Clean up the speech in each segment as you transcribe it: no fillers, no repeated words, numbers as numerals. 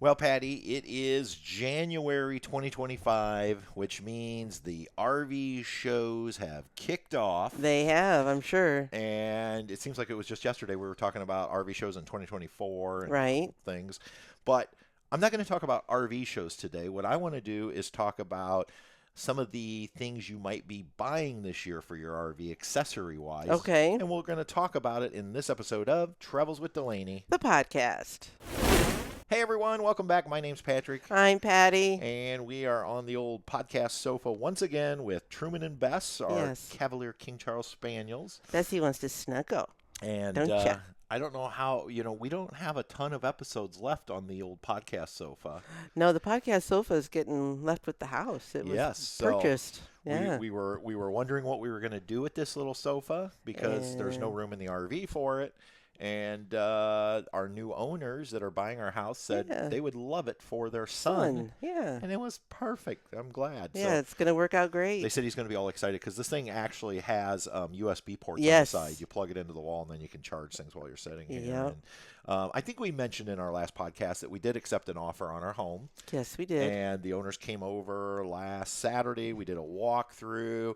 Well, Patty, it is January 2025, which means the RV shows have kicked off. They have, I'm sure. And it seems like it was just yesterday we were talking about RV shows in 2024 and Right. things. But I'm not going to talk about RV shows today. What I want to do is talk about some of the things you might be buying this year for your RV accessory-wise. Okay. And we're going to talk about it in this episode of Travels with Delaney, the podcast. Hey everyone, welcome back. My name's Patrick. I'm Patty. And we are on the old podcast sofa once again with Truman and Bess, our Cavalier King Charles Spaniels. Bessie wants to snuggle. And I don't know how, we don't have a ton of episodes left on the old podcast sofa. No, the podcast sofa is getting left with the house. It was purchased. Yeah. We were wondering what we were going to do with this little sofa because there's no room in the RV for it. And our new owners that are buying our house said they would love it for their son. Yeah. And it was perfect. I'm glad. Yeah, so it's going to work out great. They said he's going to be all excited because this thing actually has USB ports on the side. You plug it into the wall, and then you can charge things while you're sitting here. Yep. And, I think we mentioned in our last podcast that we did accept an offer on our home. Yes, we did. And the owners came over last Saturday. We did a walkthrough.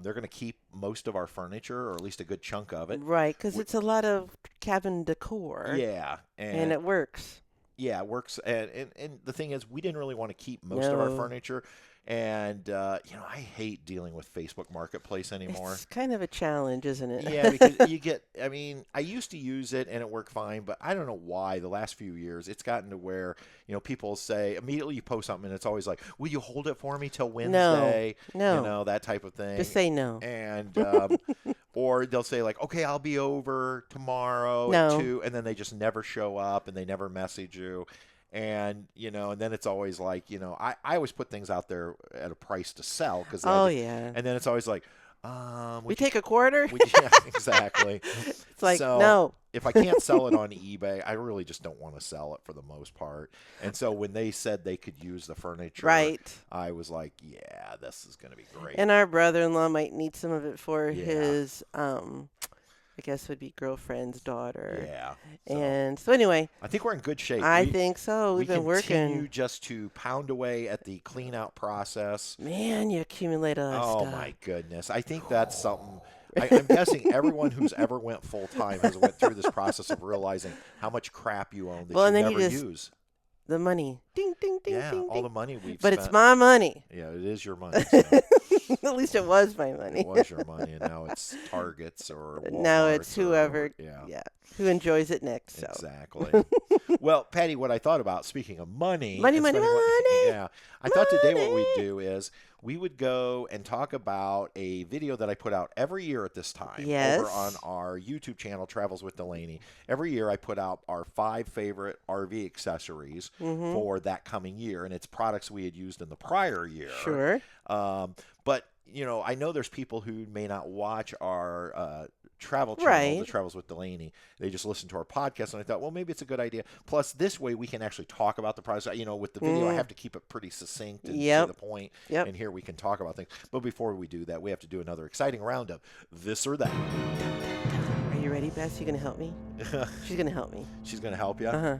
They're going to keep most of our furniture, or at least a good chunk of it. Right, because it's a lot of cabin decor. Yeah. And it works. Yeah, it works. And the thing is, we didn't really want to keep most of our furniture. And, I hate dealing with Facebook Marketplace anymore. It's kind of a challenge, isn't it? Yeah, because I used to use it and it worked fine, but I don't know why the last few years it's gotten to where, people say, immediately you post something and it's always like, will you hold it for me till Wednesday? No. That type of thing. Just say no. And, or they'll say like, okay, I'll be over tomorrow at 2, and then they just never show up and they never message you. And, and then it's always like, I always put things out there at a price to sell. And then it's always like, we take a quarter? Yeah, exactly. It's like, no. If I can't sell it on eBay, I really just don't want to sell it for the most part. And so when they said they could use the furniture, I was like, yeah, this is going to be great. And our brother-in-law might need some of it for his I guess would be girlfriend's daughter. Yeah. And so anyway. I think we're in good shape. I think so. We've been working. We continue just to pound away at the clean out process. Man, you accumulate a lot of stuff. Oh, my goodness. I think that's something. I'm guessing everyone who's ever went full time has went through this process of realizing how much crap you own that you never use. The money. Ding, ding, ding, yeah, ding, all the money we've But spent. it's my money. Yeah, it is your money. So. At least it was my money. It was your money, and now it's Target's or Walmart's. Now it's whoever, who enjoys it next. So. Exactly. Well, Patty, what I thought about, speaking of money. Money. Yeah. I thought today what we'd do is we would go and talk about a video that I put out every year at this time over on our YouTube channel, Travels with Delaney. Every year I put out our 5 favorite RV accessories for that coming year, and it's products we had used in the prior year. Sure. But, I know there's people who may not watch our travel channel, the Travels with Delaney. They just listen to our podcast, and I thought, well, maybe it's a good idea. Plus, this way we can actually talk about the products. With the video, I have to keep it pretty succinct and to the point, and here we can talk about things. But before we do that, we have to do another exciting round of this or that. Are you ready, Bess? You going to help me? She's going to help me. She's going to help you? Uh-huh.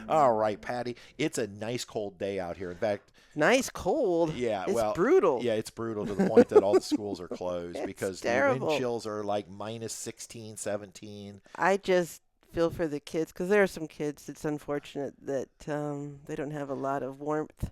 All right, Patty. It's a nice cold day out here. In fact, nice cold. Yeah, it's brutal. Yeah, it's brutal to the point that all the schools are closed because terrible. The wind chills are like minus 16, 17. I just feel for the kids because there are some kids. It's unfortunate that they don't have a lot of warmth.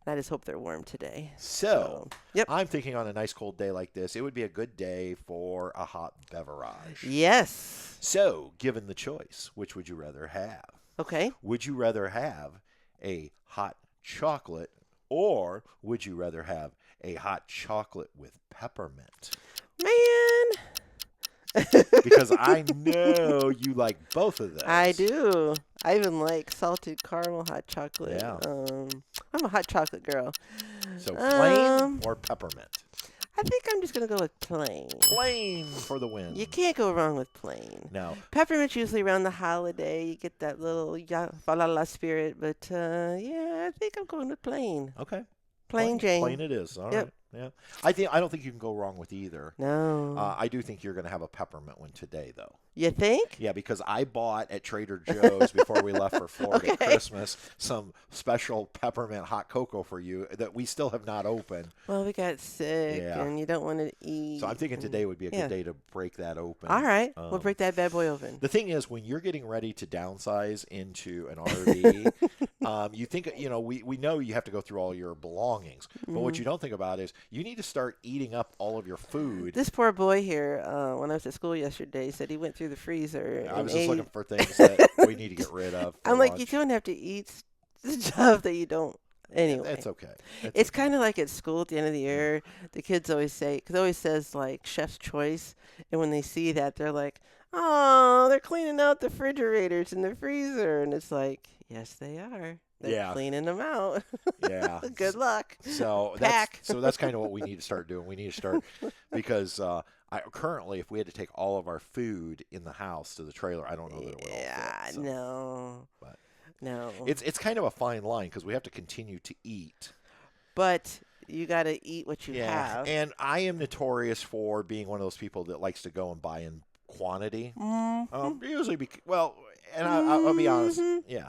And I just hope they're warm today. So I'm thinking on a nice cold day like this, it would be a good day for a hot beverage. Yes. So, given the choice, which would you rather have? Okay. Would you rather have a hot chocolate, or would you rather have a hot chocolate with peppermint? Man. Because I know you like both of those. I do. I even like salted caramel hot chocolate. Yeah. I'm a hot chocolate girl. So plain or peppermint? I think I'm just going to go with plain. Plain for the win. You can't go wrong with plain. No. Peppermint's usually around the holiday. You get that little fa-la-la spirit. But, I think I'm going with plain. Okay. Plain Jane. Plain it is. All right. Yeah. I don't think you can go wrong with either. No. I do think you're going to have a peppermint one today, though. You think? Yeah, because I bought at Trader Joe's before we left for Florida at Christmas some special peppermint hot cocoa for you that we still have not opened. Well, we got sick, and you don't want to eat. So I'm thinking today would be a good day to break that open. All right. We'll break that bad boy open. The thing is, when you're getting ready to downsize into an RV, you think, we know you have to go through all your belongings. But what you don't think about is you need to start eating up all of your food. This poor boy here, when I was at school yesterday, said he went through the freezer. I was just looking for things that we need to get rid of. I'm like, you don't have to eat stuff that you don't. Anyway, it's okay. It's kind of like at school at the end of the year. The kids always say, because it always says like chef's choice, and when they see that, they're like, "Oh, they're cleaning out the refrigerators and the freezer," and it's like, yes, they are. They're cleaning them out. Yeah. Good luck. So that's kind of what we need to start doing. We need to start because currently, if we had to take all of our food in the house to the trailer, I don't know that it would all fit. So. No. But no. It's kind of a fine line because we have to continue to eat. But you got to eat what you have. And I am notorious for being one of those people that likes to go and buy in quantity. Usually, I'll be honest. Yeah.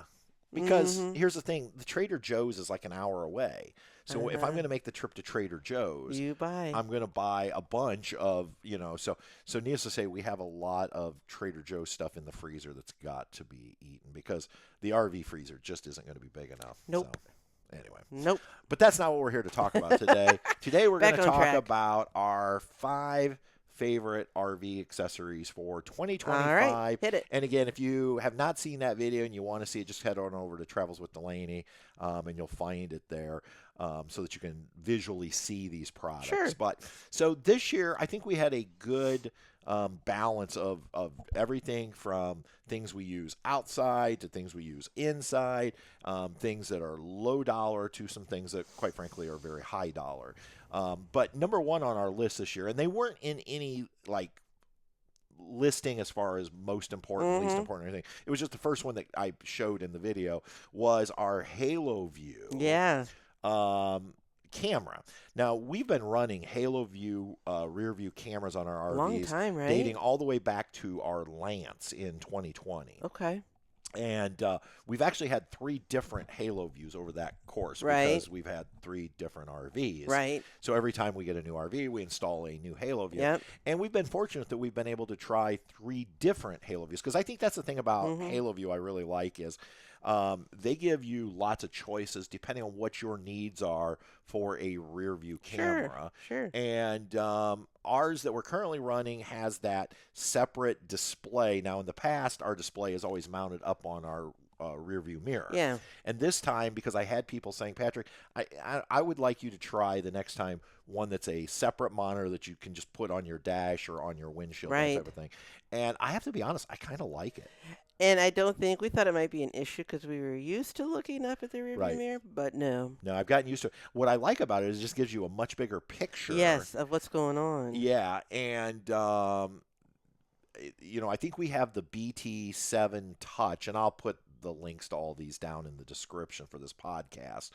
Because here's the thing, the Trader Joe's is like an hour away. So if I'm going to make the trip to Trader Joe's, I'm going to buy a bunch of, so needless to say, we have a lot of Trader Joe's stuff in the freezer that's got to be eaten because the RV freezer just isn't going to be big enough. Nope. So, anyway. Nope. But that's not what we're here to talk about today. Today we're going to talk about our 5 favorite RV accessories for 2025. All right, hit it. And again, if you have not seen that video and you want to see it, just head on over to Travels with Delaney, and you'll find it there so that you can visually see these products. Sure. But so this year, I think we had a good balance of everything from things we use outside to things we use inside, things that are low dollar to some things that, quite frankly, are very high dollar. But number one on our list this year, and they weren't in any listing as far as most important, least important, or anything. It was just the first one that I showed in the video was our Halo View. Yeah. Camera. Now, we've been running Halo View rear view cameras on our RVs. Long time, right? Dating all the way back to our Lance in 2020. Okay. And we've actually had 3 different Halo Views over that course because we've had 3 different RVs. Right. So every time we get a new RV, we install a new Halo View. Yep. And we've been fortunate that we've been able to try 3 different Halo Views because I think that's the thing about Halo View I really like is they give you lots of choices depending on what your needs are for a rear view camera. Sure. And ours that we're currently running has that separate display. Now, in the past, our display is always mounted up on our rear view mirror. Yeah. And this time, because I had people saying, Patrick, I would like you to try the next time one that's a separate monitor that you can just put on your dash or on your windshield, that type of thing. And I have to be honest, I kind of like it. And I don't think we thought it might be an issue because we were used to looking up at the rearview mirror, but no. No, I've gotten used to it. What I like about it is it just gives you a much bigger picture. Yes, of what's going on. Yeah, and I think we have the BT7 Touch, and I'll put the links to all these down in the description for this podcast.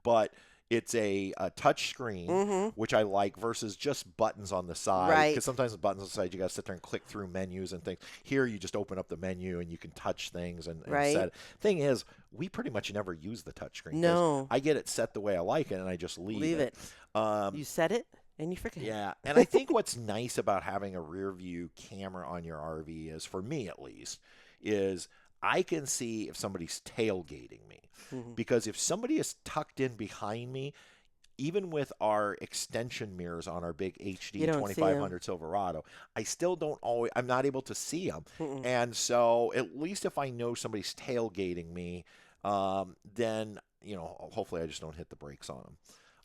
But it's a touch screen, which I like, versus just buttons on the side. Right. Because sometimes the buttons on the side, you got to sit there and click through menus and things. Here, you just open up the menu and you can touch things and set it. Thing is, we pretty much never use the touch screen. No. I get it set the way I like it, and I just leave it. You set it, and you forget. Yeah, and I think what's nice about having a rear view camera on your RV is, for me at least, is I can see if somebody's tailgating me. Because if somebody is tucked in behind me, even with our extension mirrors on our big HD 2500 Silverado, I still don't always, I'm not able to see them. And so at least if I know somebody's tailgating me, then, hopefully I just don't hit the brakes on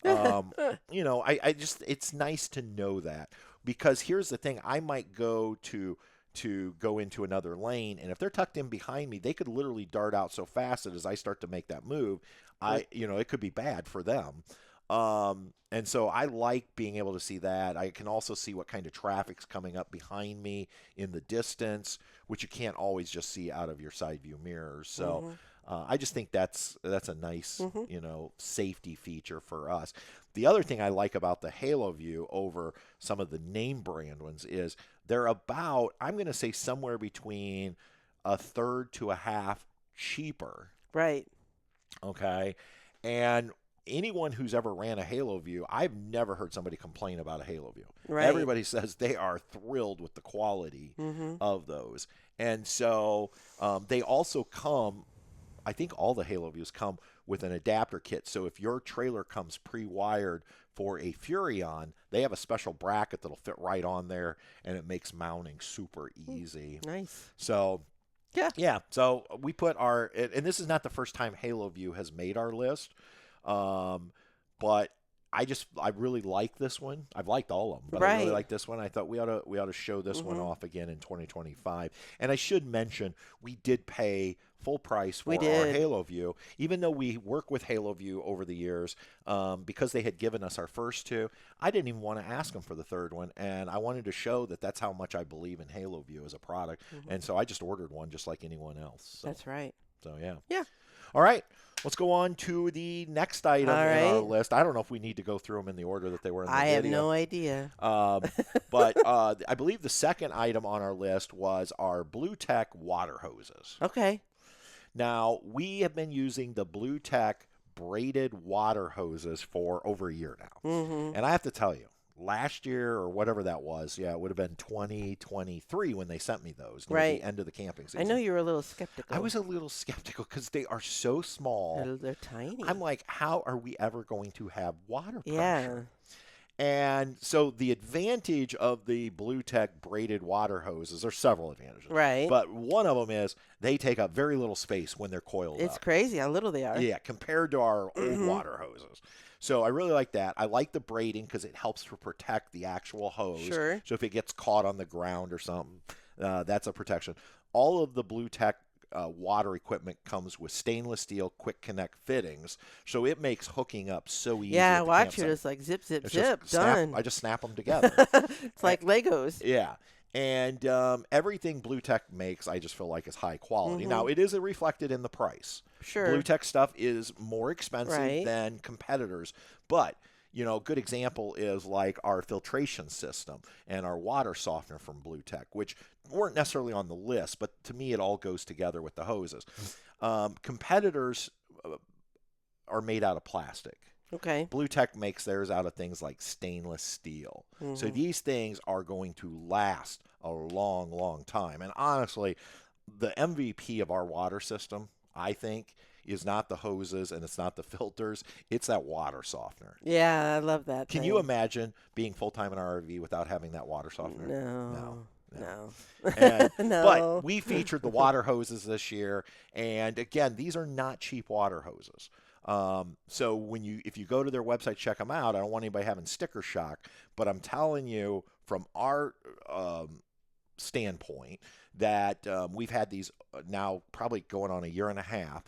them. I just, it's nice to know that, because here's the thing, I might go to go into another lane, and if they're tucked in behind me, they could literally dart out so fast that as I start to make that move, it could be bad for them. And so I like being able to see that. I can also see what kind of traffic's coming up behind me in the distance, which you can't always just see out of your side view mirrors. So I just think that's a nice, Mm-hmm. safety feature for us. The other thing I like about the Halo View over some of the name brand ones is they're about, I'm going to say somewhere between a third to a half cheaper. Right. Okay. And anyone who's ever ran a Halo View, I've never heard somebody complain about a Halo View. Right. Everybody says they are thrilled with the quality Mm-hmm. of those. And so they also come, I think all the Halo Views come with an adapter kit. So if your trailer comes pre-wired for a Furrion, they have a special bracket that'll fit right on there, and it makes mounting super easy. Nice. So Yeah. yeah, so we put our, and this is not the first time Halo View has made our list, but I really like this one. I've liked all of them, but I really Right. like this one. I thought we ought to show this one Mm-hmm. off again in 2025. And I should mention we did pay full price for We our did. Halo View, even though we work with Halo View over the years, because they had given us our first two. I didn't even want to ask them for the third one, and I wanted to show that that's how much I believe in Halo View as a product. Mm-hmm. And so I just ordered one just like anyone else. So, That's right. so yeah. Yeah. All right. Let's go on to the next item All in our right. list. I don't know if we need to go through them in the order that they were in the I have video. no idea. But I believe the second item on our list was our Blue Tech water hoses. Okay. Now, we have been using the Blue Tech braided water hoses for over a year now. Mm-hmm. And I have to tell you, last year or whatever that was, yeah, it would have been 2023 when they sent me those near Right. the end of the camping I season. know you were a little skeptical. I was a little skeptical because they are so small. They're tiny. I'm like, how are we ever going to have water pressure? Yeah. And so the advantage of the Blue Tech braided water hoses, there's several advantages. Right. But one of them is they take up very little space when they're coiled It's up. crazy how little they are. Yeah, compared to our old Mhm. water hoses. So I really like that. I like the braiding because it helps to protect the actual hose. Sure. So if it gets caught on the ground or something, that's a protection. All of the Blue Tech water equipment comes with stainless steel quick connect fittings, so it makes hooking up so easy. Yeah, at the watch campsite. it. It's like zip, zip, It's zip. just snap, Done. I just snap them together. It's like Legos. Yeah. And everything Blue Tech makes, I just feel like is high quality. Mhm. Now, it is reflected in the price. Sure. Blue Tech stuff is more expensive Right. than competitors, but a good example is like our filtration system and our water softener from Blue Tech, which weren't necessarily on the list, but to me it all goes together with the hoses. Competitors are made out of plastic. Okay. Blue Tech makes theirs out of things like stainless steel. So Mhm. these things are going to last a long, long time. And honestly, the MVP of our water system, I think, is not the hoses and it's not the filters. It's that water softener. Yeah, I love that. Can thing. you imagine being full-time in our RV without having that water softener? No. No. No. And, No. But we featured the water hoses this year. And again, these are not cheap water hoses. So if you go to their website, check them out. I don't want anybody having sticker shock, but I'm telling you from our standpoint that we've had these now probably going on a year and a half.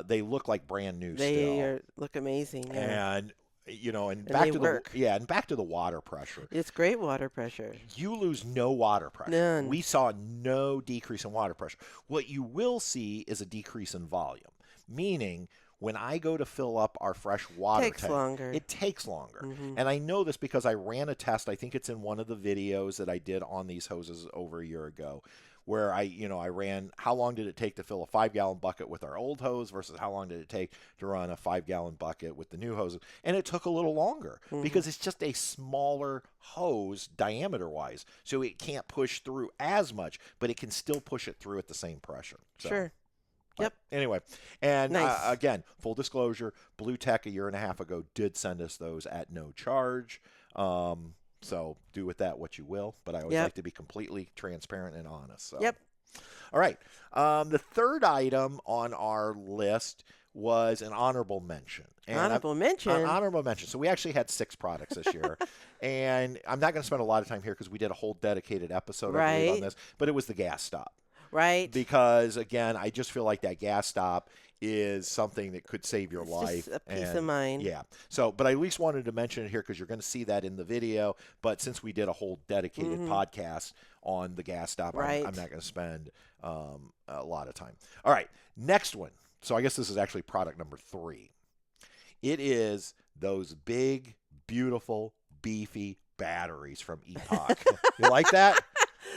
They look like brand new still. Look amazing. Yeah. And and they back to work. and back to the water pressure. It's great water pressure. You lose no water pressure. None. We saw no decrease in water pressure. What you will see is a decrease in volume, meaning when I go to fill up our fresh water Takes tank, longer. it takes longer. Mhm. And I know this because I ran a test. I think it's in one of the videos that I did on these hoses over a year ago, where I ran how long did it take to fill a 5-gallon bucket with our old hose versus how long did it take to run a 5-gallon bucket with the new hoses. And it took a little longer because it's just a smaller hose diameter-wise. So it can't push through as much, but it can still push it through at the same pressure. So. Sure. Yep. Anyway, and Nice. again, full disclosure, Blue Tech a year and a half ago did send us those at no charge. So do with that what you will, but I always like to be completely transparent and honest. So. Yep. All right. The third item on our list was an honorable mention. And Honorable mention. An honorable mention. So we actually had 6 products this year. And I'm not going to spend a lot of time here because we did a whole dedicated episode I believe, on Right. this, but it was the gas stop. Right. Because, again, I just feel like that gas stop is something that could save your It's life. just a peace of mind. Yeah. So, but I at least wanted to mention it here because you're going to see that in the video. But since we did a whole dedicated podcast on the gas stop, Right. I'm not going to spend a lot of time. All right. Next one. so I guess this is actually product number 3. It is those big, beautiful, beefy batteries from Epoch. You like that?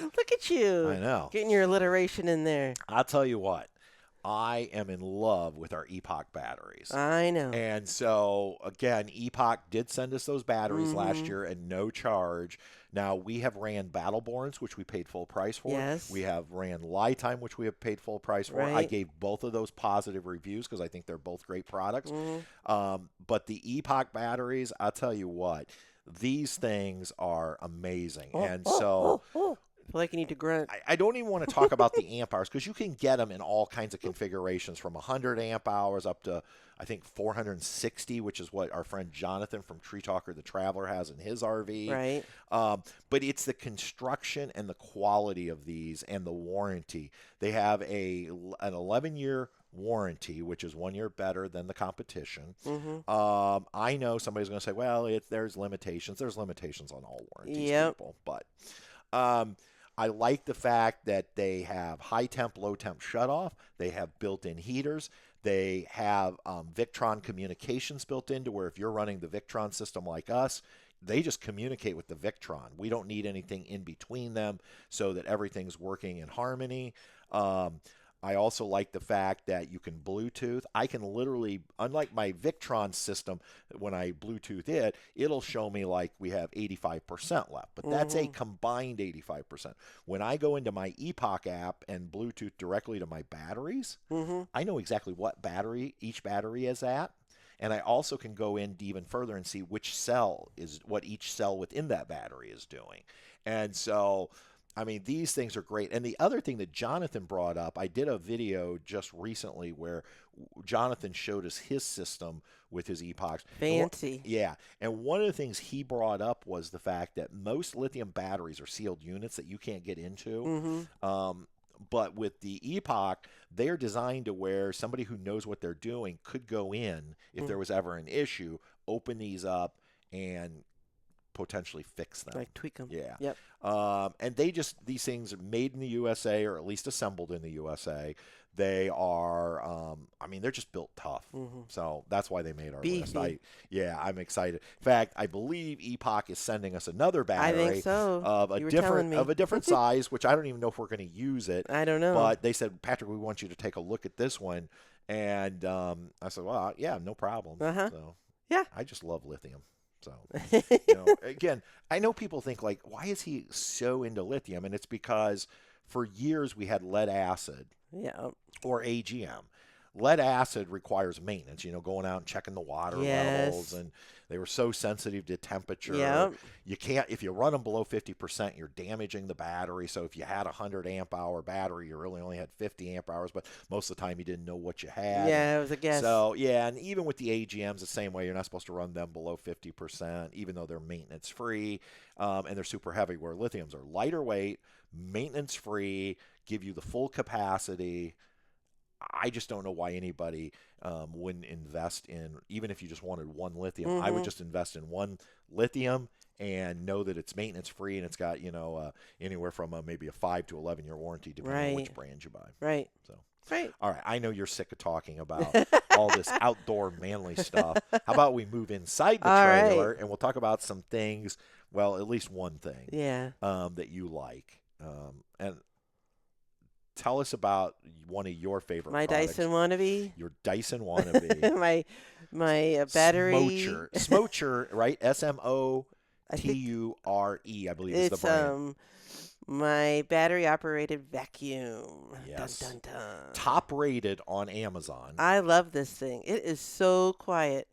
Look at you. I know. Getting your alliteration in there. I'll tell you what. I am in love with our Epoch batteries. I know. And so, again, Epoch did send us those batteries last year at no charge. Now, we have ran Battleborns, which we paid full price for. Yes. We have ran Lifetime, which we have paid full price for. Right. I gave both of those positive reviews because I think they're both great products. But the Epoch batteries, I'll tell you what, these things are amazing. And so... I feel like you need to grunt. I don't even want to talk about the amp hours because you can get them in all kinds of configurations from 100 amp hours up to, I think, 460, which is what our friend Jonathan from Tree Talker the Traveler has in his RV. Right. But it's the construction and the quality of these and the warranty. They have an 11-year warranty, which is 1 year better than the competition. I know somebody's going to say, well, there's limitations. There's limitations on all warranties, people. But... I like the fact that they have high temp, low temp shutoff. They have built-in heaters. They have Victron communications built into where if you're running the Victron system like us, they just communicate with the Victron. We don't need anything in between them so that everything's working in harmony. I also like the fact that you can Bluetooth. I can literally, unlike my Victron system, when I Bluetooth it, it'll show me like we have 85% left. But that's a combined 85%. When I go into my Epoch app and Bluetooth directly to my batteries, I know exactly what battery each battery is at. And I also can go in even further and see which cell is what each cell within that battery is doing. And so... I mean, these things are great. And the other thing that Jonathan brought up, I did a video just recently where Jonathan showed us his system with his Epochs. Fancy. Yeah. And one of the things he brought up was the fact that most lithium batteries are sealed units that you can't get into. But with the Epoch, they're designed to where somebody who knows what they're doing could go in if there was ever an issue, open these up, and potentially fix them. Like tweak them. Yeah. Yep. And these things are made in the USA or at least assembled in the USA. They are, I mean, they're just built tough. So that's why they made our list. I'm excited. In fact, I believe Epoch is sending us another battery I think so. of a different size, which I don't even know if we're going to use it. I don't know. But they said, Patrick, we want you to take a look at this one. And I said, well, yeah, no problem. So yeah. I just love lithium. So, again, I know people think like, why is he so into lithium? And it's because for years we had lead acid or AGM. Lead acid requires maintenance, going out and checking the water levels, and they were so sensitive to temperature. You can't, if you run them below 50%, you're damaging the battery. So if you had a 100 amp hour battery, you really only had 50 amp hours, but most of the time you didn't know what you had. Yeah, it was a guess. So, yeah, and even with the AGMs, the same way, you're not supposed to run them below 50%, even though they're maintenance free, and they're super heavy, where lithiums are lighter weight, maintenance free, give you the full capacity. I just don't know why anybody wouldn't invest in, even if you just wanted one lithium, I would just invest in one lithium and know that it's maintenance free and it's got, anywhere from maybe a 5 to 11 year warranty depending on which brand you buy. Right. So, right. All right. I know you're sick of talking about all this outdoor manly stuff. How about we move inside the trailer and we'll talk about some things, well, at least one thing that you like. And tell us about one of your favorite products. Dyson Wannabe. Your Dyson Wannabe. my battery. Smoture, right? SMOTURE, I believe is the brand. My battery operated vacuum. Yes. Dun, dun, dun. Top rated on Amazon. I love this thing. It is so quiet.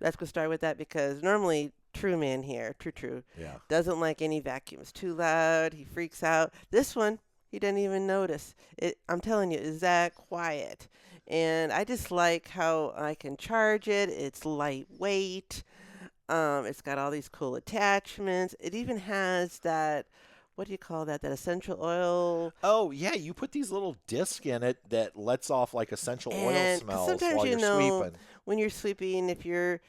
Let's go start with that because normally True Man here, True, doesn't like any vacuum. It's too loud. He freaks out. This one, he didn't even notice. I'm telling you, it's that quiet. And I just like how I can charge it. It's lightweight. It's got all these cool attachments. It even has that, what do you call that? That essential oil. Oh, yeah. You put these little discs in it that lets off like essential oil smells while you're sweeping. When you're sweeping, if you're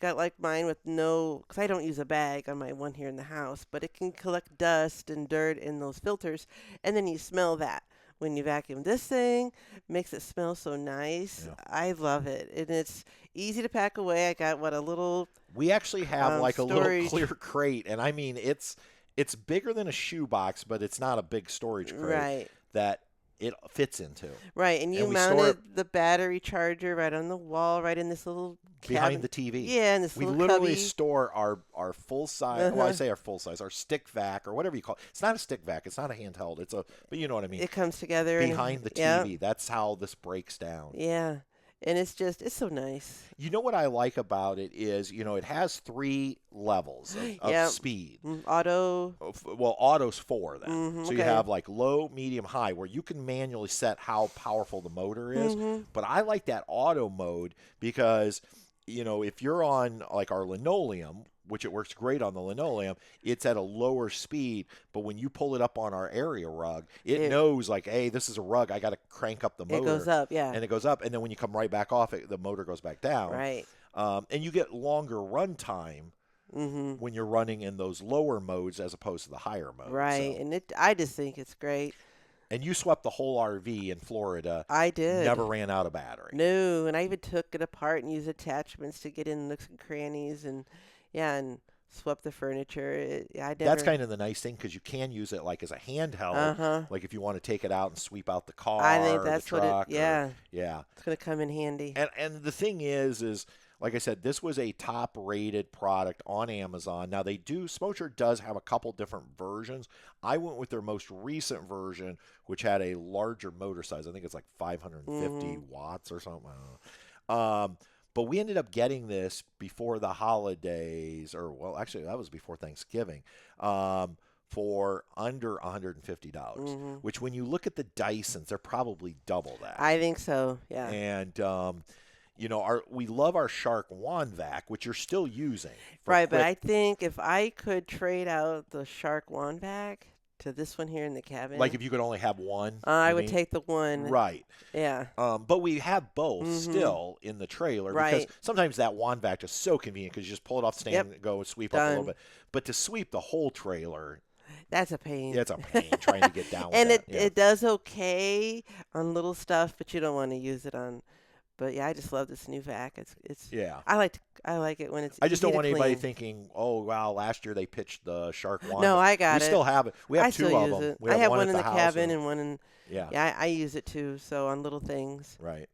got like mine with because I don't use a bag on my one here in the house, but it can collect dust and dirt in those filters, and then you smell that. when you vacuum. This thing makes it smell so nice. Yeah. I love it. And it's easy to pack away. I got a little We actually have like a little storage. clear crate, and I mean it's bigger than a shoebox, but it's not a big storage crate Right. that it fits into. Right, and you And we store mounted the battery charger right on the wall, right in this little behind cabin. the TV. Yeah, in this We little literally cubby. store our full size. Well, I say our full size, our stick vac or whatever you call it. It's not a stick vac. It's not a handheld. But you know what I mean. It comes together Behind the yeah. TV. That's how this breaks down. Yeah, and it's so nice. You know what I like about it is, it has 3 levels of Yep. speed. Auto. Well, auto's 4 then. So you okay. have like low, medium, high, where you can manually set how powerful the motor is. But I like that auto mode because, if you're on like our linoleum, which it works great on the linoleum, it's at a lower speed. But when you pull it up on our area rug, it knows like, hey, this is a rug. I got to crank up the motor. It goes up, yeah. And it goes up. And then when you come right back off, the motor goes back down. Right. And you get longer run time when you're running in those lower modes as opposed to the higher modes. Right. So. And I just think it's great. And you swept the whole RV in Florida. I did. Never ran out of battery. No, and I even took it apart and used attachments to get in nooks and crannies and swept the furniture. That's kind of the nice thing because you can use it like as a handheld. Like if you want to take it out and sweep out the car. I think that's or the truck. yeah. Yeah. It's gonna come in handy. And the thing is like I said, this was a top-rated product on Amazon. Now Smocher does have a couple different versions. I went with their most recent version, which had a larger motor size. I think it's like 550 watts or something. I don't know. But we ended up getting this before the holidays, actually that was before Thanksgiving, for under $150. Which, when you look at the Dysons, they're probably double that. I think so. Yeah. And we love our Shark Wand Vac, which you're still using. Right, but I think if I could trade out the Shark Wand Vac to this one here in the cabin. Like if you could only have one? I would take the one. Right. Yeah. But we have both still in the trailer. Right. Because sometimes that wand vac is so convenient because you just pull it off the stand and go sweep up a little bit. But to sweep the whole trailer. That's a pain. Yeah, it's a pain trying to get down with and that. it does okay on little stuff, but you don't want to use it on. But yeah, I just love this new vac. It's yeah. I like it when it's. I just don't want anybody clean. thinking, oh wow, last year they pitched the Shark Wand. No, I got it. We still have it. We have 2 of them. I have one at in the house cabin and one in. Yeah. Yeah, I use it too. So on little things. Right.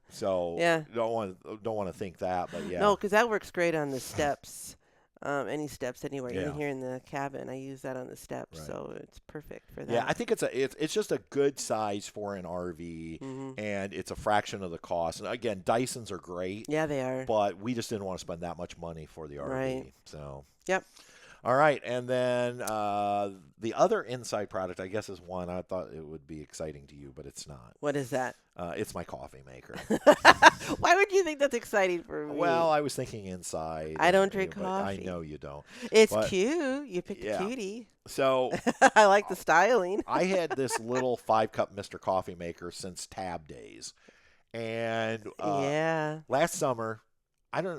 So yeah, don't want to think that, but yeah. No, because that works great on the steps. Any steps anywhere, Yeah. even here in the cabin, I use that on the steps, Right. so it's perfect for that. Yeah, I think it's just a good size for an RV, and it's a fraction of the cost. And again, Dysons are great. Yeah, they are. But we just didn't want to spend that much money for the RV. Right. So. Yep. All right, and then the other inside product, I guess, is one I thought it would be exciting to you, but it's not. What is that? It's my coffee maker. Why would you think that's exciting for me? Well, I was thinking inside. I don't drink but coffee. I know you don't. It's cute. You picked a cutie. So I like the styling. I had this little 5-cup Mr. Coffee maker since Tab days, and last summer.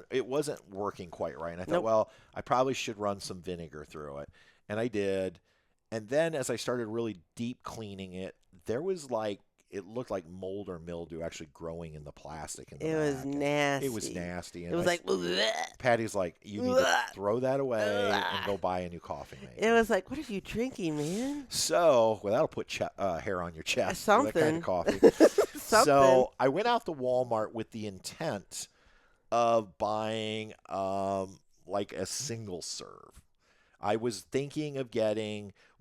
It wasn't working quite right. And I thought, well, I probably should run some vinegar through it. And I did. And then as I started really deep cleaning it, there was it looked like mold or mildew actually growing in the plastic. It was nasty. It was nasty. And it was like, Patty's like, you need to throw that away and go buy a new coffee maker. It was like, what are you drinking, man? So, that'll put hair on your chest. Something. That kind of coffee. Something. So I went out to Walmart with the intent of buying like a single serve. I was thinking of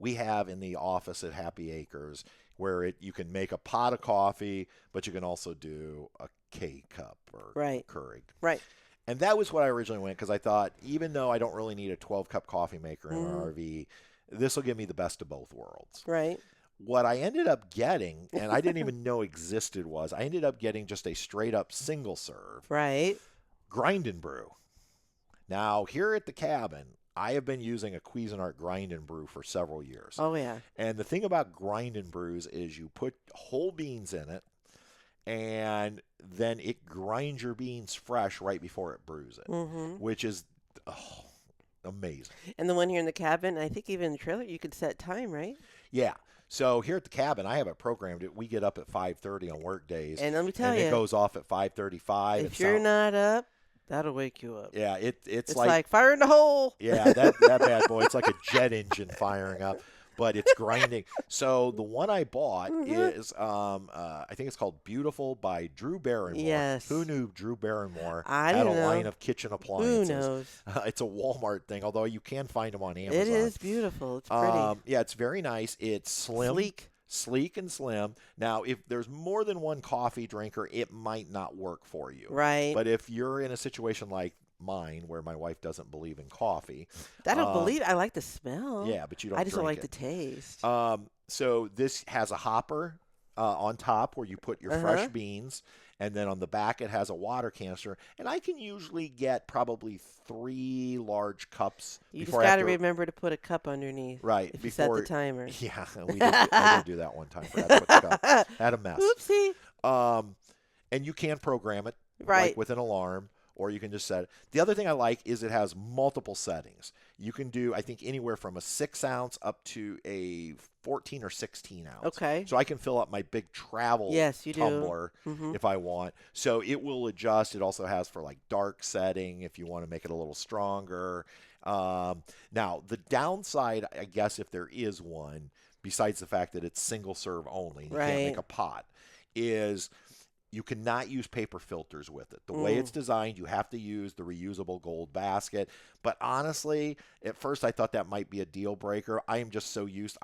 we have in the office at Happy Acres where you can make a pot of coffee, but you can also do a K-cup or Keurig. Right. And that was what I originally went because I thought, even though I don't really need a 12-cup coffee maker in an RV, this will give me the best of both worlds. Right. What I ended up getting, and I didn't even know existed, was I ended up getting just a straight-up single serve. Right. Grind and brew. Now, here at the cabin, I have been using a Cuisinart grind and brew for several years. Oh, yeah. And the thing about grind and brews is you put whole beans in it, and then it grinds your beans fresh right before it brews it, which is amazing. And the one here in the cabin, I think even in the trailer, you could set time, right? Yeah. So here at the cabin, I have it programmed. We get up at 5:30 on work days, And let me tell and you, it goes off at 5:35. if you're not up, that'll wake you up. Yeah, it's It's like fire in the hole. Yeah, that bad boy. It's like a jet engine firing up, but it's grinding. So the one I bought is, I think it's called Beautiful by Drew Barrymore. Yes. Who knew Drew Barrymore I had didn't a know. line of kitchen appliances? Who knows? It's a Walmart thing, although you can find them on Amazon. It is beautiful. It's pretty. Yeah, it's very nice. It's slim. Sleek and slim. Now, if there's more than one coffee drinker, it might not work for you. Right. But if you're in a situation like mine, where my wife doesn't believe in coffee. I don't believe it. I like the smell. Yeah, but you don't I just don't like drink the taste. So this has a hopper on top where you put your fresh beans, and then on the back it has a water canister. And I can usually get probably 3 large cups. You just got to remember to put a cup underneath. Right. If you set the timer. Yeah, I did do that one time. Forgot to put the cup. Had a mess. Oopsie. And you can program it right with an alarm. Or you can just set it. The other thing I like is it has multiple settings. You can do, I think, anywhere from a 6 ounce up to a 14 or 16 ounce. Okay. So I can fill up my big travel tumbler if I want. So it will adjust. It also has for like dark setting if you want to make it a little stronger. Now, the downside, I guess, if there is one, besides the fact that it's single serve only, you can't make a pot, is you cannot use paper filters with it. The way it's designed, you have to use the reusable gold basket. But honestly, at first I thought that might be a deal breaker. I am just so used.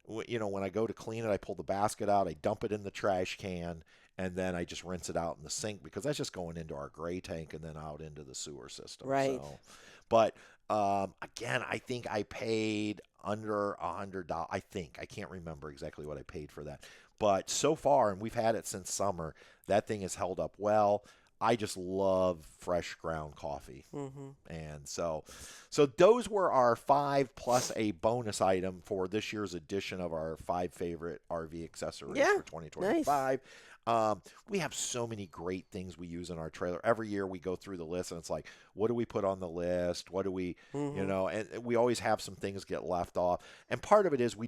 When I go to clean it, I pull the basket out, I dump it in the trash can, and then I just rinse it out in the sink because that's just going into our gray tank and then out into the sewer system. Right. So, but again, I think I paid under $100. I can't remember exactly what I paid for that. But so far, and we've had it since summer, that thing has held up well. I just love fresh ground coffee. And so those were our 5 plus a bonus item for this year's edition of our 5 favorite RV accessories for 2025. Nice. We have so many great things we use in our trailer. Every year we go through the list and it's like, what do we put on the list? What do we, and we always have some things get left off. And part of it is we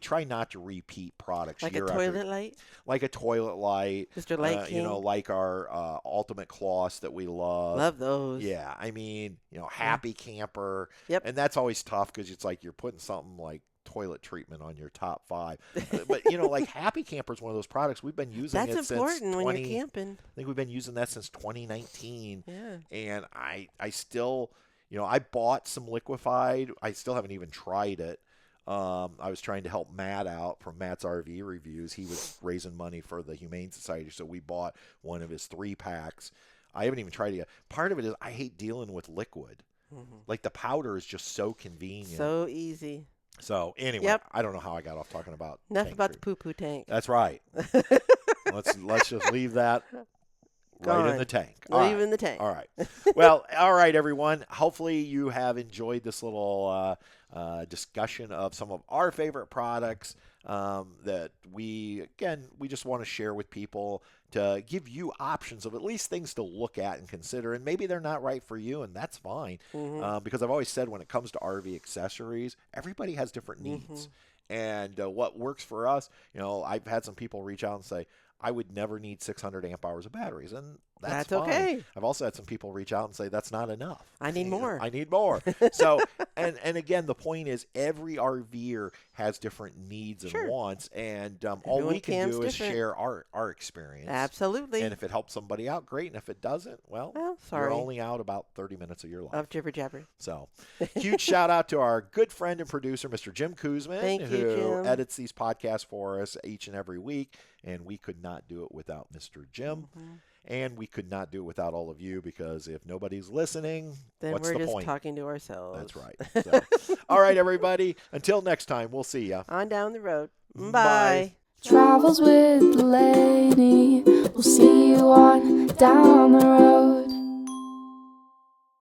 try not to repeat products like year a toilet light? Like a toilet light. Mr. Light King. Like our ultimate cloths that we love. Love those. Yeah. I mean, Happy Camper. Yep. And that's always tough because it's like you're putting something like toilet treatment on your top 5. But like Happy Camper is one of those products we've been using. That's important when you're camping. I think we've been using that since 2019. Yeah. And I still, I bought some liquefied. I still haven't even tried it. I was trying to help Matt out from Matt's RV Reviews. He was raising money for the Humane Society, so we bought one of his 3 packs. I haven't even tried it yet. Part of it is I hate dealing with liquid. Like the powder is just so convenient. So easy. So anyway, I don't know how I got off talking about enough about the poo-poo tank. That's right. let's just leave that right in the tank. Leave in the tank. All right. Well, all right, everyone. Hopefully you have enjoyed this little discussion of some of our favorite products that we just want to share with people to give you options of at least things to look at and consider. And maybe they're not right for you, and that's fine. Because I've always said when it comes to RV accessories, everybody has different needs. And what works for us, I've had some people reach out and say, I would never need 600 amp hours of batteries. And that's fine. Okay. I've also had some people reach out and say, that's not enough. I need more. I need more. So, and again, the point is every RVer has different needs and wants. And all we can do is share our experience. Absolutely. And if it helps somebody out, great. And if it doesn't, well you're only out about 30 minutes of your life. Of jibber jabber. So, huge shout out to our good friend and producer, Mr. Jim Kuzman, who edits these podcasts for us each and every week. And we could not do it without Mr. Jim. And we could not do it without all of you, because if nobody's listening, then what's the point? We're just talking to ourselves. That's right. So, all right, everybody. Until next time, we'll see ya. On down the road. Bye. Travels with Delaney. We'll see you on down the road.